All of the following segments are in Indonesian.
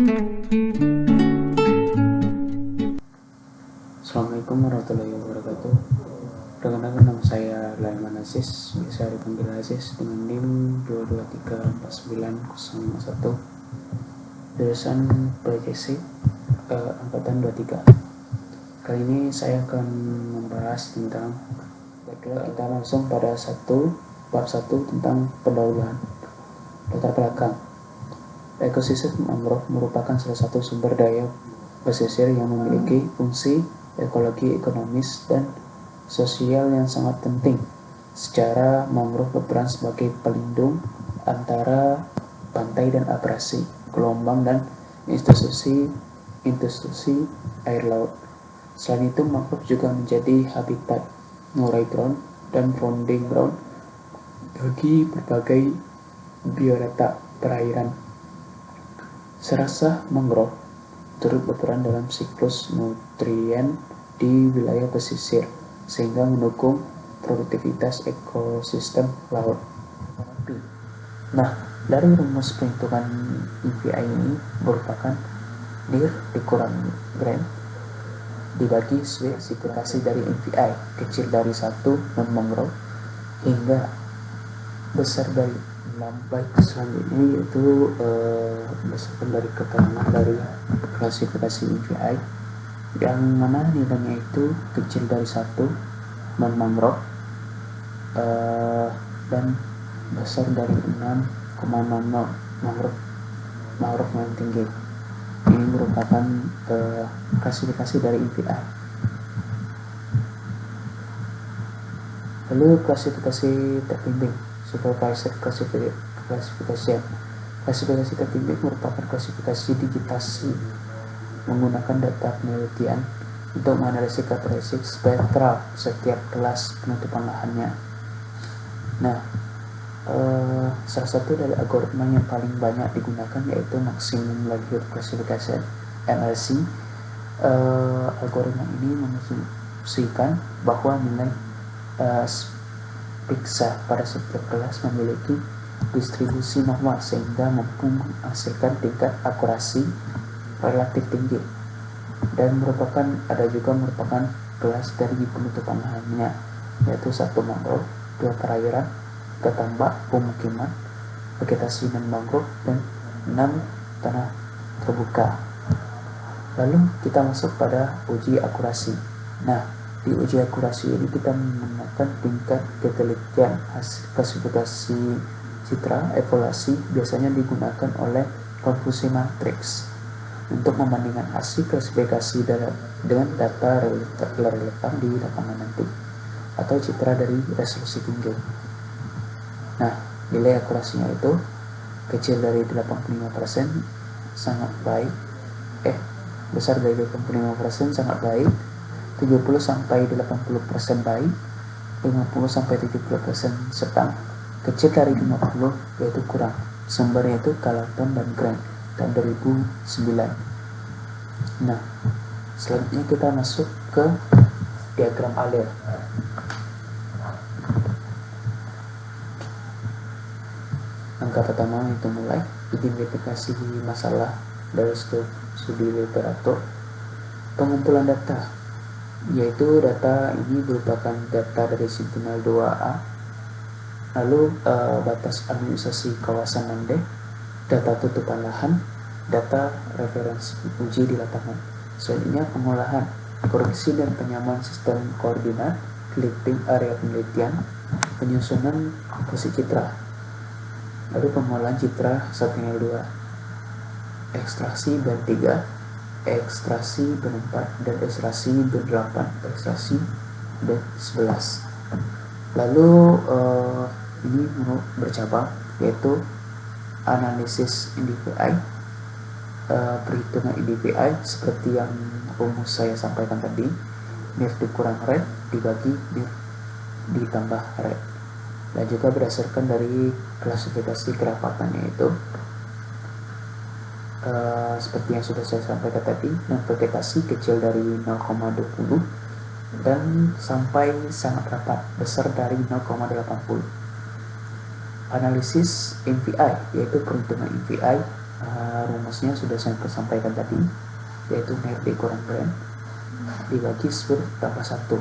Assalamualaikum warahmatullahi wabarakatuh. Perkenalkan, nama saya Laiman Aziz, biasa dipanggil Aziz, dengan NIM 2234901, jurusan PJC angkatan 23. Kali ini saya akan membahas tentang, kita langsung pada bab 1 tentang pendahuluan. Latar belakang. Ekosistem mangrove merupakan salah satu sumber daya pesisir yang memiliki fungsi ekologi, ekonomis, dan sosial yang sangat penting. Secara mangrove berperan sebagai pelindung antara pantai dan abrasi, gelombang, dan institusi air laut. Selain itu, mangrove juga menjadi habitat, murai ground, dan founding ground bagi berbagai biodata perairan. Serasa mangrove turut berperan dalam siklus nutrien di wilayah pesisir, sehingga mendukung produktivitas ekosistem laut. Nah, dari rumus perhitungan EVI ini merupakan NIR dikurang GRAM dibagi spesifikasi dari EVI, kecil dari 1 non-mangrove hingga besar dari 6. Baik, selanjutnya yaitu berdasarkan dari keterangan dari klasifikasi EVI, yang mana nilainya itu kecil dari 1 non-mangrove dan besar dari 6,00 mangrove yang tinggi. Ini merupakan klasifikasi dari EVI. Lalu klasifikasi terbimbing, supervised classification. Klasifikasi terbimbing merupakan klasifikasi digitasi menggunakan data penelitian untuk menganalisis karakteristik spektral setiap kelas penutupan lahannya. Nah, salah satu dari algoritma yang paling banyak digunakan yaitu Maximum Likelihood Classification (MLC). Algoritma ini mengasumsikan bahwa nilai pixel pada setiap kelas memiliki distribusi normal sehingga mampu menghasilkan tingkat akurasi relatif tinggi, dan merupakan kelas dari penutupan lahannya, yaitu 1 mangrove, 2 perairan, 3 tambak, pemukiman, vegetasi non mangrove, dan 6 tanah terbuka. Lalu kita masuk pada uji akurasi. Nah, di uji akurasi ini kita menggunakan tingkat ketelitian. Hasil klasifikasi citra evaluasi biasanya digunakan oleh konfusi matriks untuk membandingkan hasil klasifikasi dengan data relevan di lapangan nanti, atau citra dari resolusi tinggi. Nah, nilai akurasinya itu kecil dari 85% sangat baik, besar dari 85% sangat baik, 70-80% baik, 50-70% sedang, kecil dari 50 yaitu kurang. Sumbernya itu Carleton dan Grant tahun 2009. Nah, selanjutnya kita masuk ke diagram alir. Langkah pertama itu mulai identifikasi masalah dari studi literatur. Pengumpulan data, yaitu data ini merupakan data dari Sentinel-2A, lalu batas administrasi kawasan Nande, data tutupan lahan, data referensi uji di lapangan. Selanjutnya pengolahan, koreksi dan penyamaan sistem koordinat, clipping area penelitian, penyusunan komposisi citra, lalu pengolahan citra Sentinel-2, ekstraksi band 3, ekstraksi band 4, dan ekstraksi band 8, ekstraksi band 11. Lalu ini bercabang, yaitu analisis NDVI, perhitungan NDVI seperti yang rumus saya sampaikan tadi, NIR dikurang RED dibagi NIR ditambah RED, dan juga berdasarkan dari klasifikasi kerapatannya itu seperti yang sudah saya sampaikan tadi, yang vegetasi kecil dari 0,20 dan sampai sangat rapat, besar dari 0,80. Analisis NVI, yaitu perhitungan NVI Rumusnya sudah saya sampaikan tadi, yaitu NRD kurang brand dibagi 10 tambah 1.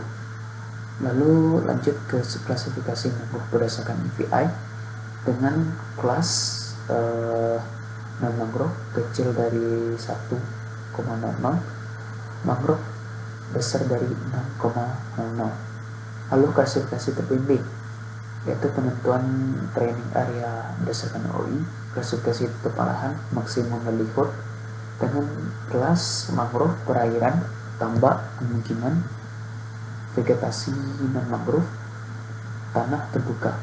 Lalu lanjut ke klasifikasi mangrove berdasarkan EVI dengan kelas non-mangrove kecil dari 1,00, mangrove besar dari 6,00. Lalu klasifikasi terpilih, yaitu penentuan training area berdasarkan OI, klasifikasi tutup lahan, maksimum livelihood dengan kelas mangrove perairan, tambak, pemukiman, vegetasi non-mangrove, tanah terbuka.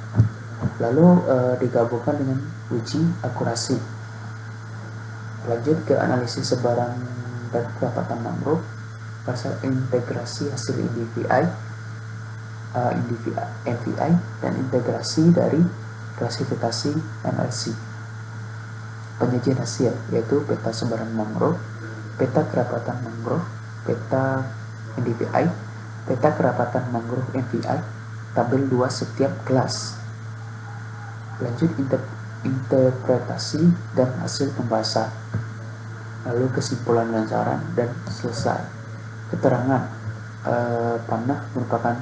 Lalu digabungkan dengan uji akurasi. Lanjut ke analisis sebaran dan kerapatan mangrove, pasal integrasi hasil NDVI, dan integrasi dari klasifikasi MLC. Penyajian hasil yaitu peta sebaran mangrove, peta kerapatan mangrove, peta NDVI, peta kerapatan mangrove NVI, tabel 2 setiap kelas. Lanjut interpretasi dan hasil pembahasan. Lalu kesimpulan dan saran dan selesai. Keterangan panah merupakan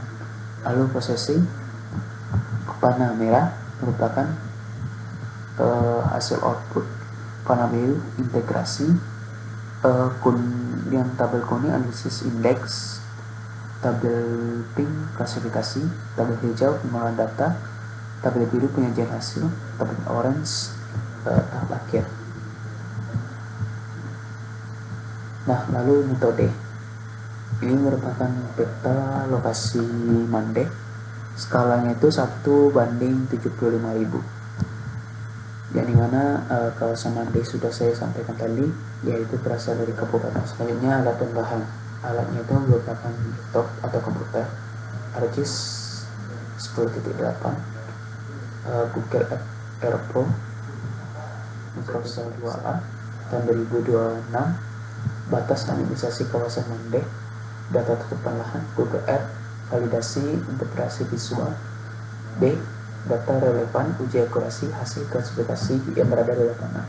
lalu processing, panah merah merupakan hasil output, panah biru integrasi, yang tabel kuning analisis indeks, tabel pink klasifikasi, tabel hijau pengolahan data, tabel biru penyajian hasil, tabel orange tahap akhir. Nah, lalu metode ini merupakan peta lokasi Mandeh, skalanya itu 1:75.000, yang dimana kawasan Mandeh sudah saya sampaikan tadi, yaitu berasal dari kabupaten. Selanjutnya alat tambahan, alatnya itu merupakan laptop atau komputer ARGIS 10.8, Google Air Pro, Microsoft 2A tahun 2026, batas anonimasi kawasan Mandeh, data tutupan lahan, Google Earth, validasi integrasi visual, B. Data relevan, uji akurasi hasil klasifikasi yang berada di lapangan.